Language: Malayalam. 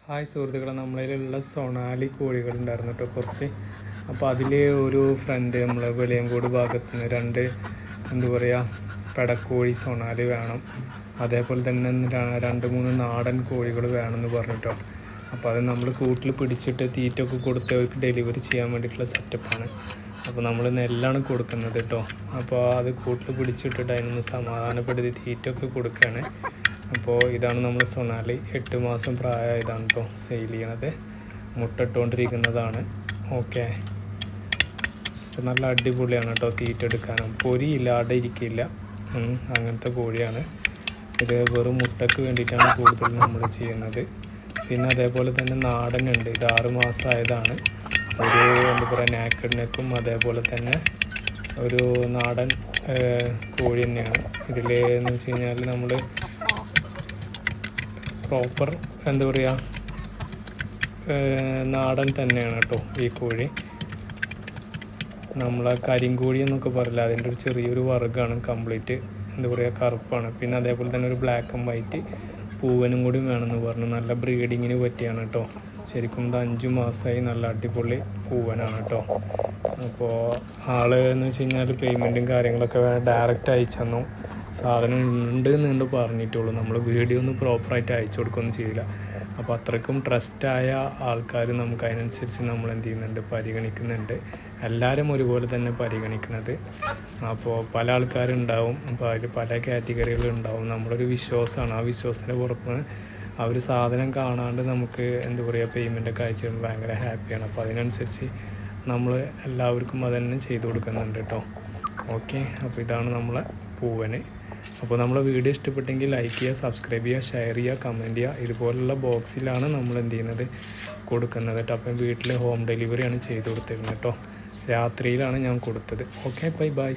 ഹായ് സുഹൃത്തുക്കളെ, നമ്മളിലുള്ള സൊണാലി കോഴികളുണ്ടായിരുന്നു കേട്ടോ കുറച്ച്. അപ്പോൾ അതിൽ ഒരു ഫ്രണ്ട് നമ്മൾ വെളിയങ്കോട് ഭാഗത്ത് നിന്ന് എന്താ പറയുക പെടക്കോഴി സൊണാലി വേണം, അതേപോലെ തന്നെ 2-3 നാടൻ കോഴികൾ വേണമെന്ന് പറഞ്ഞിട്ടോ. അപ്പോൾ അത് നമ്മൾ കൂട്ടിൽ പിടിച്ചിട്ട് തീറ്റൊക്കെ കൊടുത്ത് അവർക്ക് ഡെലിവറി ചെയ്യാൻ വേണ്ടിയിട്ടുള്ള സെറ്റപ്പാണ്. അപ്പോൾ നമ്മൾ നെല്ലാണ് കൊടുക്കുന്നത് കേട്ടോ. അപ്പോൾ അത് കൂട്ടിൽ പിടിച്ചിട്ടിട്ട് അതിനൊന്ന് സമാധാനപ്പെടുത്തി തീറ്റൊക്കെ കൊടുക്കുകയാണ്. അപ്പോൾ ഇതാണ് നമ്മൾ സൊണാലി, 8 മാസം പ്രായമായതാണ് കേട്ടോ സെയിൽ ചെയ്യണത്. മുട്ടട്ടുകൊണ്ടിരിക്കുന്നതാണ്. ഓക്കെ, അപ്പോൾ നല്ല അടിപൊളിയാണ് കേട്ടോ. തീറ്റ എടുക്കാനും പൊരിയില്ല, ഇരിക്കില്ല, അങ്ങനത്തെ കോഴിയാണ് ഇത്. വെറും മുട്ടയ്ക്ക് വേണ്ടിയിട്ടാണ് കൂടുതൽ നമ്മൾ ചെയ്യുന്നത്. പിന്നെ അതേപോലെ തന്നെ നാടനുണ്ട്, ഇത് 6 മാസമായതാണ്. ഒരു എന്താ പറയുക നാക്കഡ് നെക്കും അതേപോലെ തന്നെ ഒരു നാടൻ കോഴി തന്നെയാണ്. ഇതിൽ എന്ന് വെച്ച് കഴിഞ്ഞാൽ നമ്മൾ പ്രോപ്പർ എന്താ പറയുക നാടൻ തന്നെയാണ് കേട്ടോ ഈ കോഴി. നമ്മളെ കരിങ്കോഴി എന്നൊക്കെ പറയില്ല, അതിൻ്റെ ഒരു ചെറിയൊരു വർഗ്ഗമാണ്. കംപ്ലീറ്റ് എന്താ പറയുക കറുപ്പാണ്. പിന്നെ അതേപോലെ തന്നെ ഒരു ബ്ലാക്ക് ആൻഡ് വൈറ്റ് പൂവനും കൂടി വേണമെന്ന് പറഞ്ഞു. നല്ല ബ്രീഡിങ്ങിന് പറ്റിയാണ് കേട്ടോ. ശരിക്കും ഇത് 5 മാസമായി, നല്ല അടിപൊളി പൂവനാണ് കേട്ടോ. അപ്പോൾ ആൾ എന്ന് വെച്ച് കഴിഞ്ഞാൽ പേയ്മെൻറ്റും കാര്യങ്ങളൊക്കെ ഡയറക്റ്റ് അയച്ചു തന്നു. സാധനം ഉണ്ട് എന്നുണ്ട് പറഞ്ഞിട്ടുള്ളൂ. നമ്മൾ വീഡിയോ ഒന്നും പ്രോപ്പറായിട്ട് അയച്ചു കൊടുക്കുകയൊന്നും ചെയ്തില്ല. അപ്പോൾ അത്രയ്ക്കും ട്രസ്റ്റായ ആൾക്കാർ നമുക്ക് അതിനനുസരിച്ച് നമ്മൾ എന്ത് ചെയ്യുന്നുണ്ട്, പരിഗണിക്കുന്നുണ്ട്. എല്ലാവരും ഒരുപോലെ തന്നെ പരിഗണിക്കുന്നത്. അപ്പോൾ പല ആൾക്കാരുണ്ടാവും, അപ്പോൾ അതിൽ പല കാറ്റഗറികളുണ്ടാവും. നമ്മളൊരു വിശ്വാസമാണ്, ആ വിശ്വാസത്തിൻ്റെ പുറത്ത് അവർ സാധനം കാണാണ്ട് നമുക്ക് എന്താ പറയുക പേയ്മെൻറ്റൊക്കെ അയച്ചു തരുമ്പോൾ ഭയങ്കര ഹാപ്പിയാണ്. അപ്പോൾ അതിനനുസരിച്ച് നമ്മൾ എല്ലാവർക്കും അത് തന്നെ ചെയ്തു കൊടുക്കുന്നുണ്ട് കേട്ടോ. ഓക്കെ, അപ്പോൾ ഇതാണ് നമ്മളെ പൂവന്. അപ്പോൾ നമ്മളെ വീഡിയോ ഇഷ്ടപ്പെട്ടെങ്കിൽ ലൈക്ക് ചെയ്യുക, സബ്സ്ക്രൈബ് ചെയ്യുക, ഷെയർ ചെയ്യുക, കമൻറ്റ് ചെയ്യുക. ഇതുപോലുള്ള ബോക്സിലാണ് നമ്മൾ എന്ത് ചെയ്യുന്നത് കൊടുക്കുന്നത് കേട്ടോ. അപ്പം വീട്ടിൽ ഹോം ഡെലിവറിയാണ് ചെയ്ത് കൊടുത്തിരുന്നത് കേട്ടോ. രാത്രിയിലാണ് ഞാൻ കൊടുത്തത്. Okay, by.